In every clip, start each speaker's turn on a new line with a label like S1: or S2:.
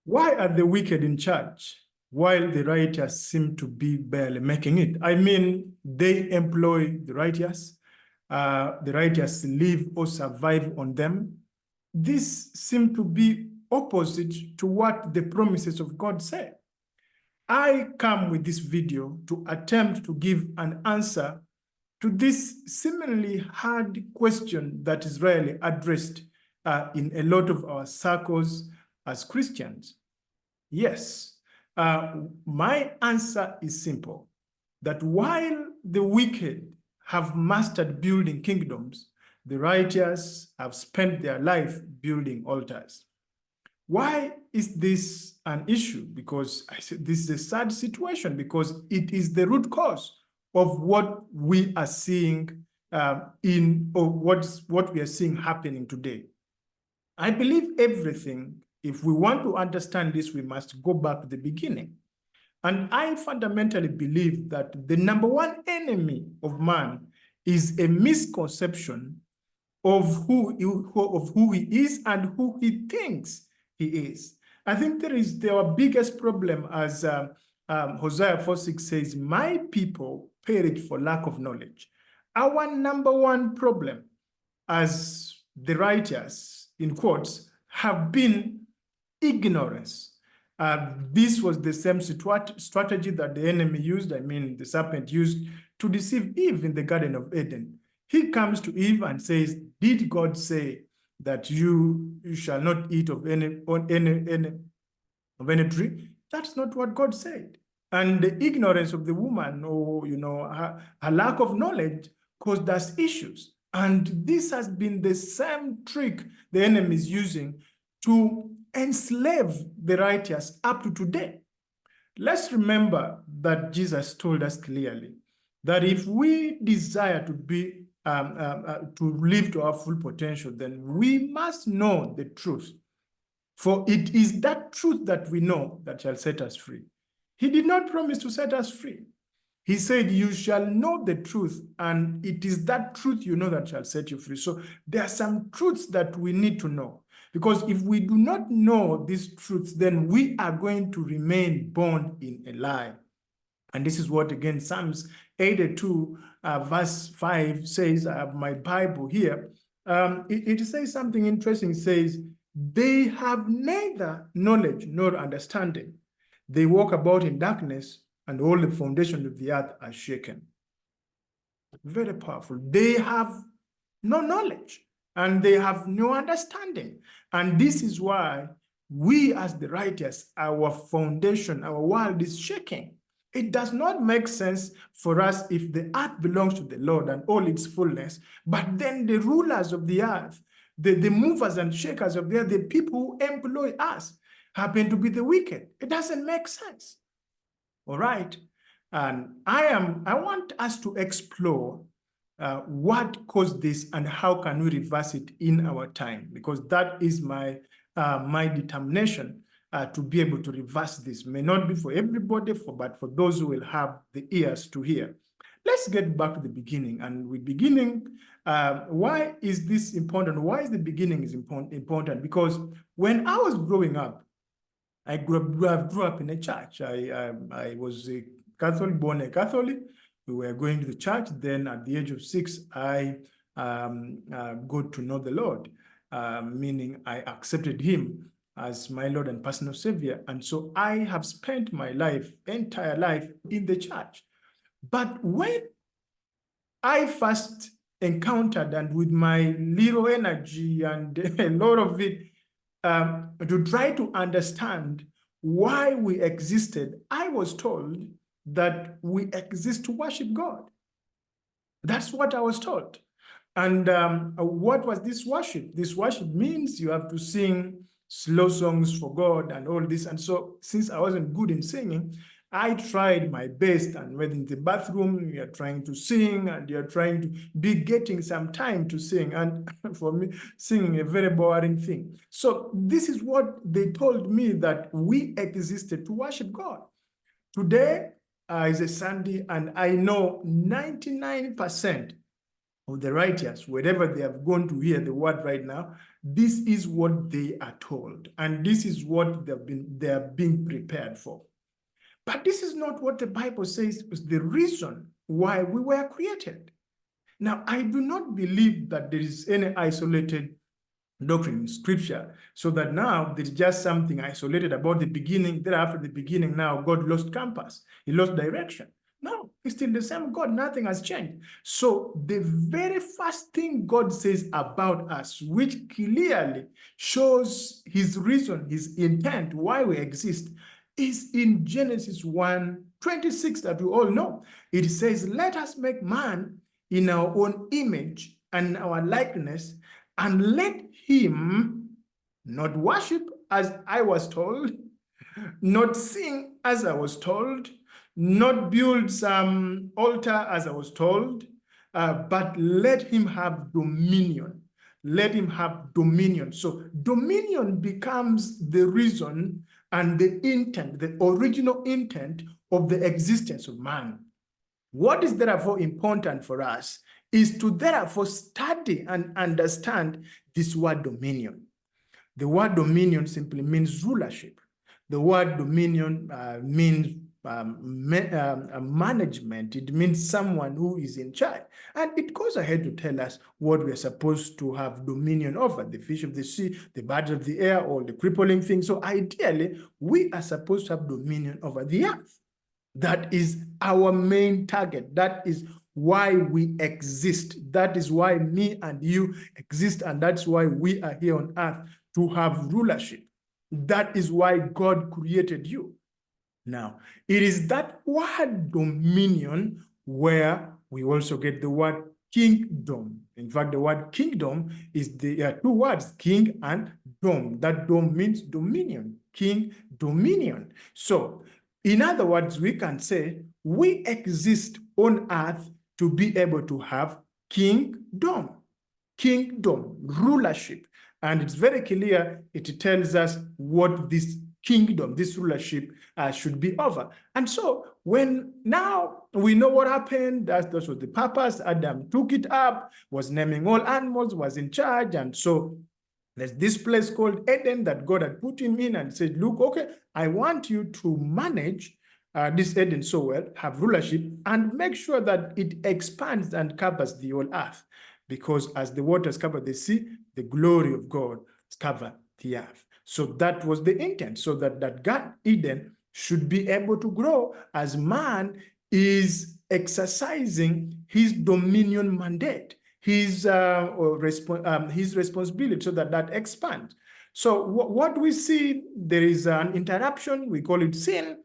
S1: Why are the wicked in charge while the righteous seem to be barely making it? I mean, they employ the righteous live or survive on them. This seems to be opposite to what the promises of God say. I come with this video to attempt to give an answer to this seemingly hard question that is rarely addressed in a lot of our circles as Christians. Yes, my answer is simple, that while the wicked have mastered building kingdoms, the righteous have spent their life building altars. Why is this an issue? Because I said this is a sad situation, because it is the root cause of what we are seeing what we are seeing happening today. I believe everything, if we want to understand this, we must go back to the beginning. And I fundamentally believe that the number one enemy of man is a misconception of who he is and who he thinks he is. I think our biggest problem, as Hosea 4:6 says, my people perish for lack of knowledge. Our number one problem as the righteous, in quotes, have been ignorance. This was the same strategy that the enemy used, I mean, the serpent used to deceive Eve in the Garden of Eden. He comes to Eve and says, did God say that you shall not eat of any tree? That's not what God said. And the ignorance of the woman, or her lack of knowledge, caused us issues. And this has been the same trick the enemy is using to enslave the righteous up to today. Let's remember that Jesus told us clearly that if we desire to be to live to our full potential, then we must know the truth. For it is that truth that we know that shall set us free. He did not promise to set us free. He said, you shall know the truth, and it is that truth you know that shall set you free. So there are some truths that we need to know, because if we do not know these truths, then we are going to remain bound in a lie. And this is what, again, Psalms 82, verse 5 says. I have my Bible here. It says something interesting. It says, they have neither knowledge nor understanding. They walk about in darkness, and all the foundations of the earth are shaken. Very powerful. They have no knowledge and they have no understanding. And this is why we as the righteous, our foundation, our world is shaking. It does not make sense for us if the earth belongs to the Lord and all its fullness, but then the rulers of the earth, the movers and shakers of the earth, the people who employ us, happen to be the wicked. It doesn't make sense. All right. And I want us to explore what caused this and how can we reverse it in our time, because that is my determination to be able to reverse this. May not be for everybody, but for those who will have the ears to hear. Let's get back to the beginning. And with beginning, why is this important? Why is the beginning is important? Because when I was growing up, I grew up in a church. I was a Catholic, born a Catholic. We were going to the church. Then at the age of 6, I got to know the Lord, meaning I accepted him as my Lord and personal Savior. And so I have spent my entire life in the church. But when I first encountered, and with my little energy and a lot of it, to try to understand why we existed, I was told that we exist to worship God. That's what I was taught. And what was this worship? This worship means you have to sing slow songs for God and all this. And so since I wasn't good in singing, I tried my best, and when in the bathroom, you're trying to sing and you're trying to be getting some time to sing. And for me, singing a very boring thing. So this is what they told me, that we existed to worship God. Today is a Sunday, and I know 99% of the righteous, wherever they have gone to hear the word right now, this is what they are told, and this is what they are being prepared for. But this is not what the Bible says is the reason why we were created. Now, I do not believe that there is any isolated doctrine in Scripture, so that now there's just something isolated about the beginning. Then after the beginning, now God lost compass. He lost direction. No, it's still the same God. Nothing has changed. So the very first thing God says about us, which clearly shows his reason, his intent, why we exist, is in Genesis 1:26 that we all know. It says, let us make man in our own image and our likeness, and let him not worship as I was told, not sing as I was told, not build some altar as I was told, but let him have dominion. Let him have dominion. So dominion becomes the reason and the intent, the original intent of the existence of man. What is therefore important for us is to therefore study and understand this word dominion. The word dominion simply means rulership. The word dominion means management. It means someone who is in charge. And it goes ahead to tell us what we're supposed to have dominion over: the fish of the sea, the birds of the air, all the crippling things. So ideally, we are supposed to have dominion over the earth. That is our main target. That is why we exist. That is why me and you exist. And that's why we are here on earth, to have rulership. That is why God created you. Now, it is that word dominion where we also get the word kingdom. In fact, the word kingdom is the two words, king and dom. That dom means dominion, king, dominion. So, in other words, we can say we exist on earth to be able to have kingdom, rulership. And it's very clear, it tells us what this kingdom, this rulership should be over. And so when now we know what happened, that was the purpose. Adam took it up, was naming all animals, was in charge. And so there's this place called Eden that God had put him in and said, look, okay, I want you to manage this Eden so well, have rulership, and make sure that it expands and covers the whole earth. Because as the waters cover the sea, the glory of God covered the earth. So that was the intent, so that God Eden should be able to grow as man is exercising his dominion mandate, his responsibility, so that expands. So what we see, there is an interruption, we call it sin.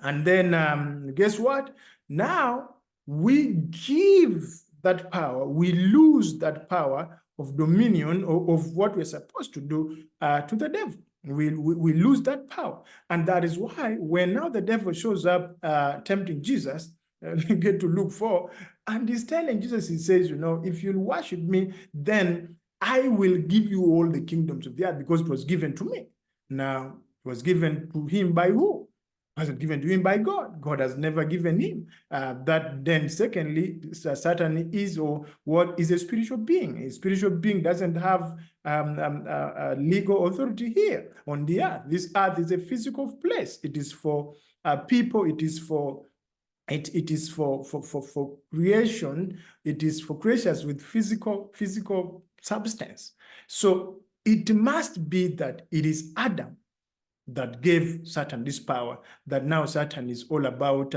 S1: And then guess what? Now we give that power, we lose that power of dominion of what we're supposed to do to the devil. We lose that power. And that is why when now the devil shows up tempting Jesus, get to Luke 4, and he's telling Jesus, he says, if you'll worship me, then I will give you all the kingdoms of the earth, because it was given to me. Now, it was given to him by who? Was given to him by God. God has never given him that. Then secondly, Satan is, or what is, a spiritual being. A spiritual being doesn't have legal authority here on the earth. This earth is a physical place. It is for people. It is for creation. It is for creatures with physical substance. So it must be that it is Adam that gave Satan this power, that now Satan is all about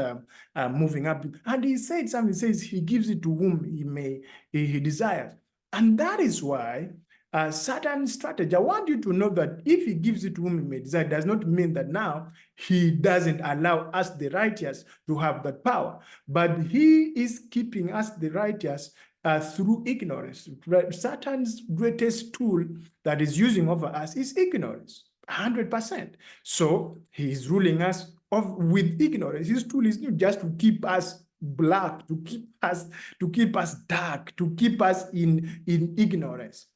S1: moving up. And he said something, he says he gives it to whom he desires. And that is why Satan's strategy, I want you to know that if he gives it to whom he may desire, does not mean that now he doesn't allow us, the righteous, to have that power. But he is keeping us, the righteous, through ignorance. Satan's greatest tool that is using over us is ignorance. 100%. So he is ruling us with ignorance. His tool is not just to keep us black, to keep us dark, to keep us in ignorance.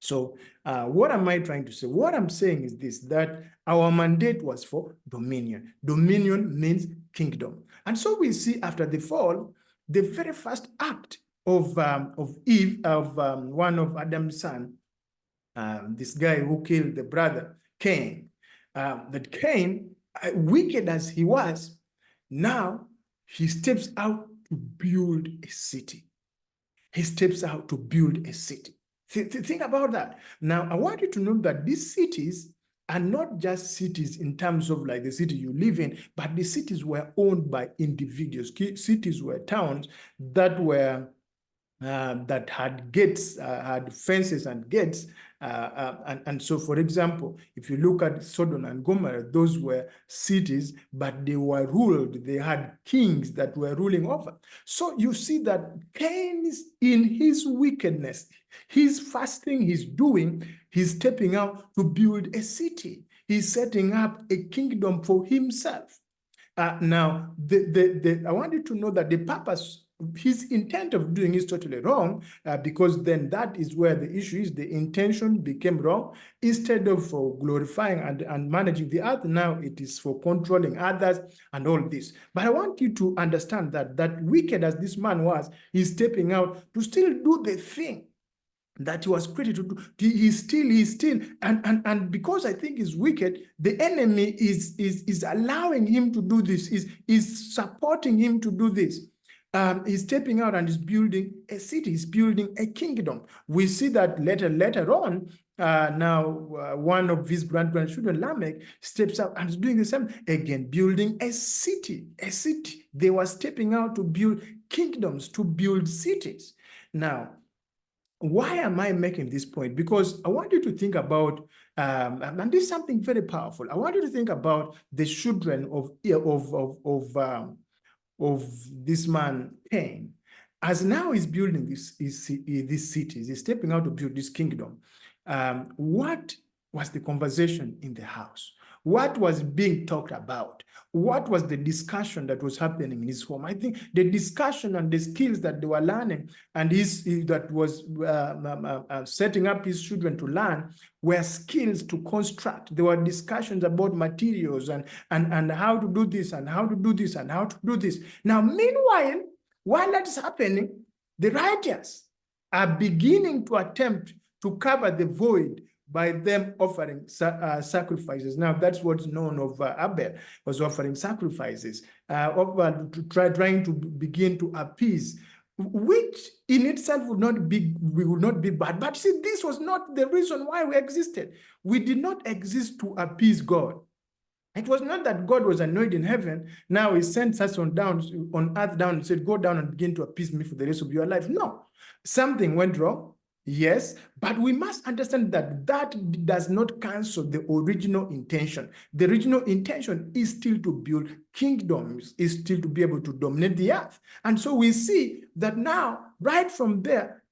S1: So what am I trying to say? What I'm saying is this, that our mandate was for dominion. Dominion means kingdom. And so we see after the fall, the very first act of Eve, of one of Adam's son, this guy who killed the brother Cain. That Cain, wicked as he was, now he steps out to build a city. He steps out to build a city. Think about that. Now, I want you to know that these cities are not just cities in terms of like the city you live in, but the cities were owned by individuals. Cities were towns that were that had gates, had fences and gates. And so, for example, if you look at Sodom and Gomorrah, those were cities, but they were ruled. They had kings that were ruling over. So you see that Cain is in his wickedness, his fasting, he's doing, he's stepping out to build a city. He's setting up a kingdom for himself. Now, I want you to know that the purpose, his intent of doing is totally wrong, because then that is where the issue is. The intention became wrong. Instead of for glorifying and managing the earth, now it is for controlling others and all this. But I want you to understand that wicked as this man was, he's stepping out to still do the thing that he was created to do. He's still, and because I think he's wicked, the enemy is allowing him to do this, is supporting him to do this. He's stepping out and is building a city, he's building a kingdom. We see that later on, one of his grandchildren, Lamech, steps out and is doing the same, again, building a city. They were stepping out to build kingdoms, to build cities. Now, why am I making this point? Because I want you to think about, and this is something very powerful. I want you to think about the children of this man Cain, as now he's building these cities, he's stepping out to build this kingdom. What was the conversation in the house? What was being talked about? What was the discussion that was happening in his home? I think the discussion and the skills that they were learning and that was setting up his children to learn were skills to construct. There were discussions about materials and how to do this and how to do this and how to do this. Now, meanwhile, while that's happening, the righteous are beginning to attempt to cover the void by them offering sacrifices. Now, that's what's known of Abel, was offering sacrifices, trying to begin to appease, which in itself would not be bad. But see, this was not the reason why we existed. We did not exist to appease God. It was not that God was annoyed in heaven. Now he sent us on earth down and said, go down and begin to appease me for the rest of your life. No, something went wrong. Yes, but we must understand that that does not cancel the original intention. The original intention is still to build kingdoms, is still to be able to dominate the earth. And so we see that now, right from there,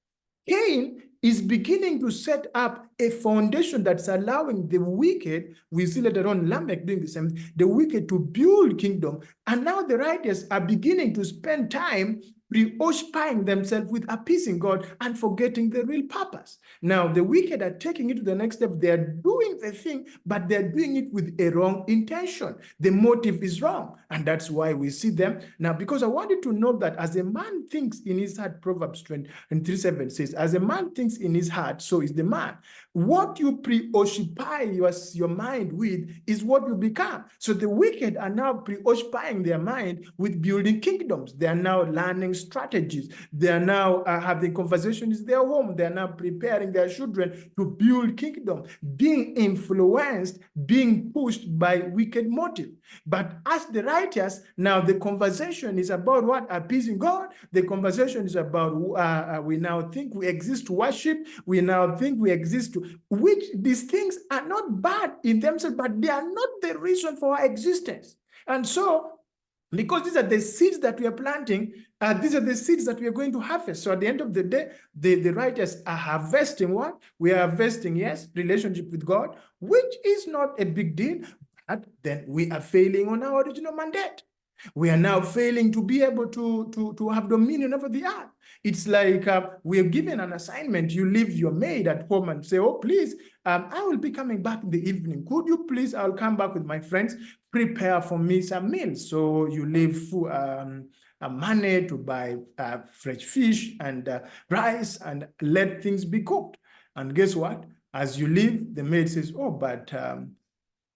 S1: Cain is beginning to set up a foundation that's allowing the wicked, we see later on Lamech doing the same, the wicked to build kingdom. And now the righteous are beginning to spend time preoccupying themselves with appeasing God and forgetting the real purpose. Now, the wicked are taking it to the next step. They are doing the thing, but they're doing it with a wrong intention. The motive is wrong, and that's why we see them. Now, because I wanted to know that as a man thinks in his heart, Proverbs 23:7 says, as a man thinks in his heart, so is the man. What you preoccupy your mind with is what you become. So the wicked are now preoccupying their mind with building kingdoms. They are now learning strategies. They are now having conversations in their home. They are now preparing their children to build kingdom, being influenced, being pushed by wicked motive. But as the righteous, now the conversation is about what? Appeasing God. The conversation is about we now think we exist to worship. We now think we exist to, which these things are not bad in themselves, but they are not the reason for our existence. And so, because these are the seeds that we are planting, these are the seeds that we are going to harvest. So at the end of the day, the righteous are harvesting what? We are harvesting, yes, relationship with God, which is not a big deal, but then we are failing on our original mandate. We are now failing to be able to have dominion over the earth. It's like we are given an assignment. You leave your maid at home and say, oh, please, I will be coming back in the evening. Could you please, I'll come back with my friends, prepare for me some meals. So you leave money to buy fresh fish and rice and let things be cooked. And guess what? As you leave, the maid says, oh, but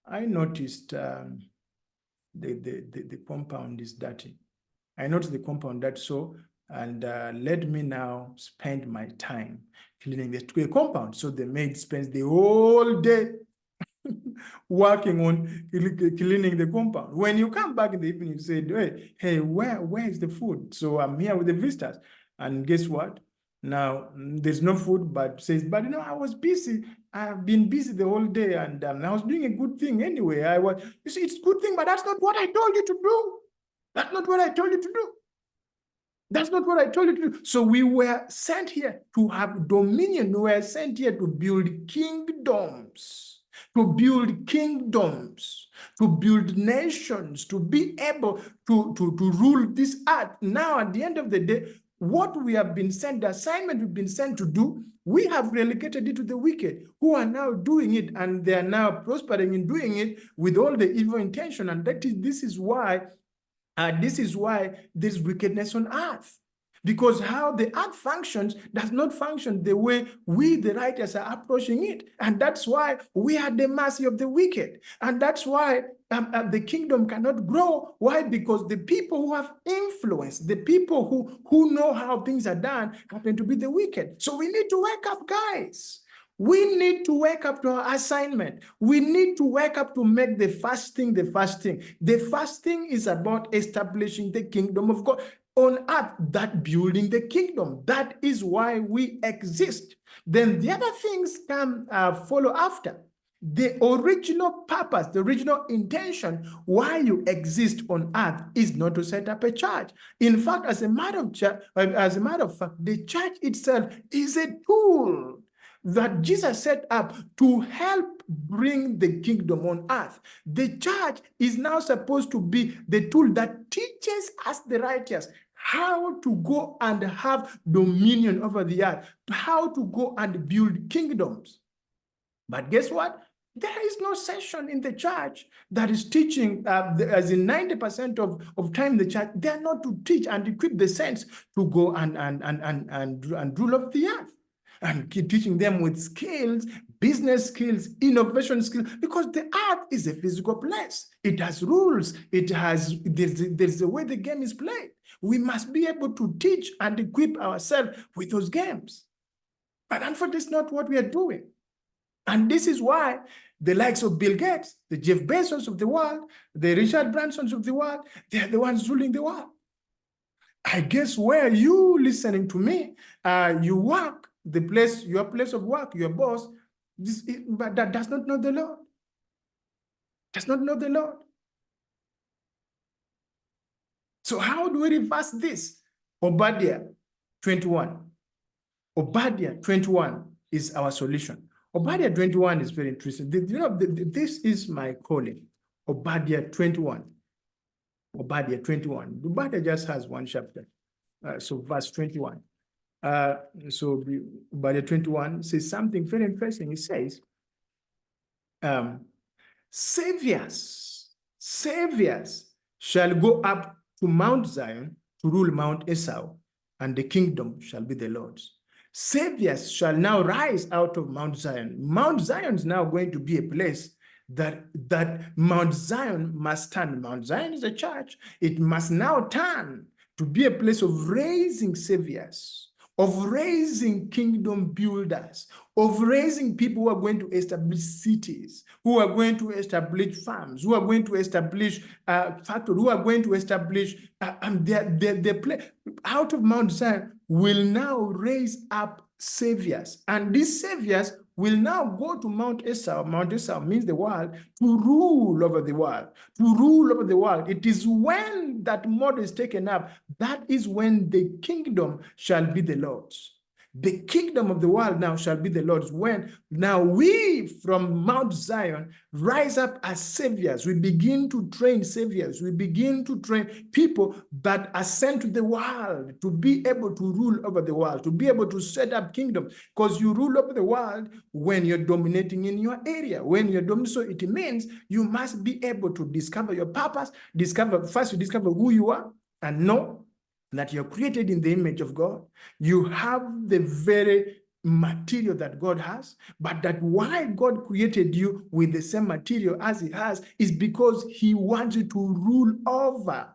S1: I noticed the compound is dirty. I noticed the compound that so, and let me now spend my time cleaning the compound. So the maid spends the whole day working on cleaning the compound. When you come back in the evening, you say, hey, where is the food? So I'm here with the visitors. And guess what? Now, there's no food, but says, but you know, I was busy. I've been busy the whole day, and I was doing a good thing anyway. You see, it's a good thing, but that's not what I told you to do. That's not what I told you to do. That's not what I told you to do. So we were sent here to have dominion. We were sent here to build kingdoms, to build nations, to be able to rule this earth. Now, at the end of the day, what we have been sent, the assignment we've been sent to do, we have relegated it to the wicked, who are now doing it, and they are now prospering in doing it with all the evil intention. And this is why there's wickedness on earth. Because how the earth functions does not function the way we, the righteous, are approaching it. And that's why we are the mercy of the wicked. And that's why the kingdom cannot grow. Why? Because the people who have influence, the people who know how things are done, happen to be the wicked. So we need to wake up, guys. We need to wake up to our assignment. We need to wake up to make the fasting the first thing. The fasting is about establishing the kingdom of God on earth, that building the kingdom. That is why we exist. Then the other things can follow after. The original purpose, the original intention why you exist on earth is not to set up a church. In fact, as a matter of fact, the church itself is a tool that Jesus set up to help bring the kingdom on earth. The church is now supposed to be the tool that teaches us, the righteous, how to go and have dominion over the earth, how to go and build kingdoms. But guess what? There is no session in the church that is teaching, as in 90% of time in the church, they're not to teach and equip the saints to go and rule over the earth. And keep teaching them with skills, business skills, innovation skills, because the earth is a physical place. It has rules. There's a way the game is played. We must be able to teach and equip ourselves with those games. But unfortunately, it's not what we are doing. And this is why the likes of Bill Gates, the Jeff Bezos of the world, the Richard Bransons of the world, they're the ones ruling the world. I guess where you listening to me, you work, your place of work, your boss, but that does not know the Lord. Does not know the Lord. So how do we reverse this? Obadiah 21. Obadiah 21 is our solution. Obadiah 21 is very interesting. This is my calling. Obadiah 21. Obadiah 21. Obadiah just has one chapter. So verse 21. So Obadiah 21 says something very interesting. It says, saviors shall go up to Mount Zion to rule Mount Esau, and the kingdom shall be the Lord's. Saviors shall now rise out of Mount Zion. Mount Zion is now going to be a place that Mount Zion must turn. Mount Zion is a church. It must now turn to be a place of raising saviors, of raising kingdom builders, of raising people who are going to establish cities, who are going to establish farms, who are going to establish factories, who are going to establish their place. Out of Mount Zion will now raise up saviors, and these saviors will now go to Mount Esau. Mount Esau means the world, to rule over the world, to rule over the world. It is when that model is taken up, that is when the kingdom shall be the Lord's. The kingdom of the world now shall be the Lord's. When now we from Mount Zion rise up as saviors, we begin to train saviors, we begin to train people that are sent to the world to be able to rule over the world, to be able to set up kingdom, because you rule over the world when you're dominating in your area. When you're dominating, so it means you must be able to discover your purpose, first you discover who you are, and know that you're created in the image of God. You have the very material that God has, but that why God created you with the same material as he has is because he wants you to rule over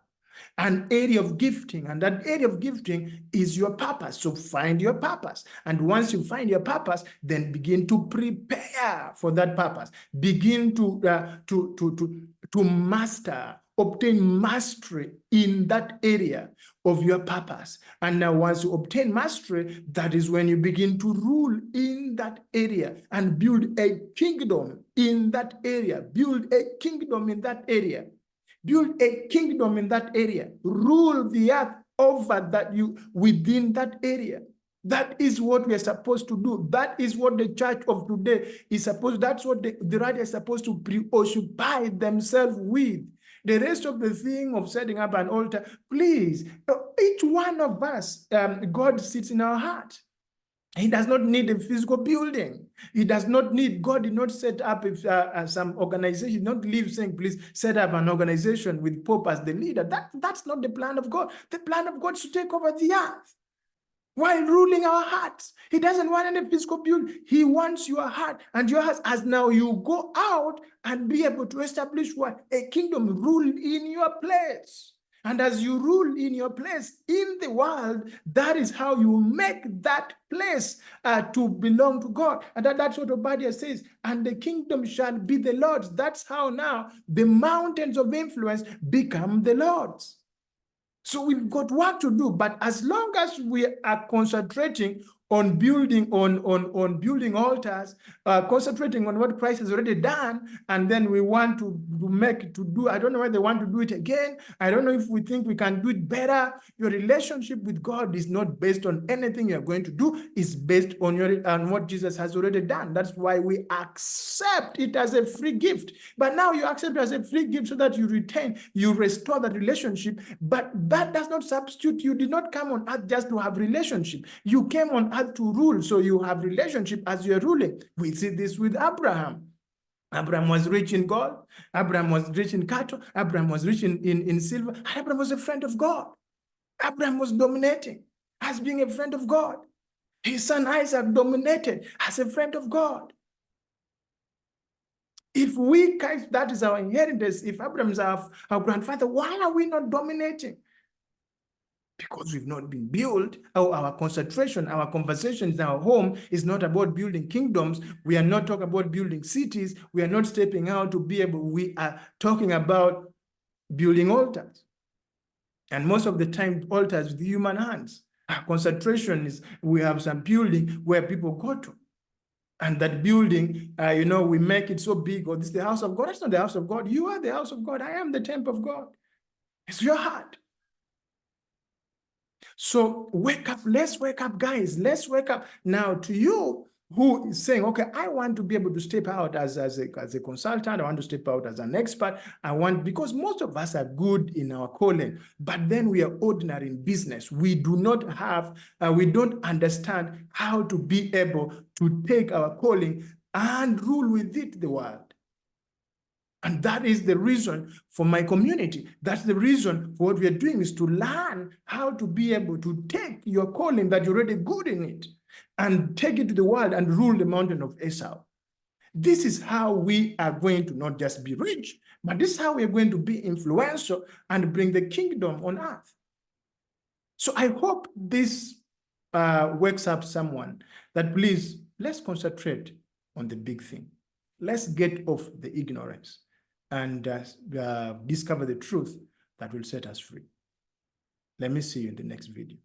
S1: an area of gifting, and that area of gifting is your purpose. So find your purpose, and once you find your purpose, then begin to prepare for that purpose. Begin to master, obtain mastery in that area of your purpose. And now once you obtain mastery, that is when you begin to rule in that area and build a kingdom in that area. Build a kingdom in that area. Build a kingdom in that area. Rule the earth over that you within that area. That is what we are supposed to do. That is what the church of today is supposed. That's what the writer is supposed to preoccupy themselves with. The rest of the thing of setting up an altar, please, each one of us, God sits in our heart. He does not need a physical building. He does not need, God did not set up some organization, not leave saying, please set up an organization with Pope as the leader. That's not the plan of God. The plan of God is to take over the earth while ruling our hearts. He doesn't want any physical building. He wants your heart, and your heart, as now you go out and be able to establish what? A kingdom, rule in your place. And as you rule in your place in the world, that is how you make that place to belong to God. And that's what Obadiah says. And the kingdom shall be the Lord's. That's how now the mountains of influence become the Lord's. So we've got work to do, but as long as we are concentrating on building building altars, concentrating on what Christ has already done, and then we want to do, I don't know whether they want to do it again. I don't know if we think we can do it better. Your relationship with God is not based on anything you're going to do. It's based on what Jesus has already done. That's why we accept it as a free gift. But now you accept it as a free gift so that you restore that relationship. But that does not substitute. You did not come on earth just to have relationship. You came on earth to rule, so you have relationship as you're ruling. We see this with Abraham. Abraham was rich in gold. Abraham was rich in cattle. Abraham was rich in silver. Abraham was a friend of God. Abraham was dominating as being a friend of God. His son Isaac dominated as a friend of God. If that is our inheritance, if Abraham is our grandfather, why are we not dominating? Because we've not been built. Our concentration, our conversations in our home is not about building kingdoms. We are not talking about building cities. We are not stepping out to be able, we are talking about building altars. And most of the time, altars with human hands. Our concentration is, we have some building where people go to. And that building, we make it so big, or this is the house of God. That's not the house of God. You are the house of God. I am the temple of God. It's your heart. So wake up, let's wake up, guys. Let's wake up. Now, to you who is saying, okay, I want to be able to step out as a consultant, I want to step out as an expert, because most of us are good in our calling, but then we are ordinary in business. We do not have, we don't understand how to be able to take our calling and rule with it the world. And that is the reason for my community. That's the reason for what we are doing, is to learn how to be able to take your calling that you're already good in it and take it to the world and rule the mountain of Esau. This is how we are going to not just be rich, but this is how we are going to be influential and bring the kingdom on earth. So I hope this wakes up someone that, please, let's concentrate on the big thing. Let's get off the ignorance and discover the truth that will set us free. Let me see you in the next video.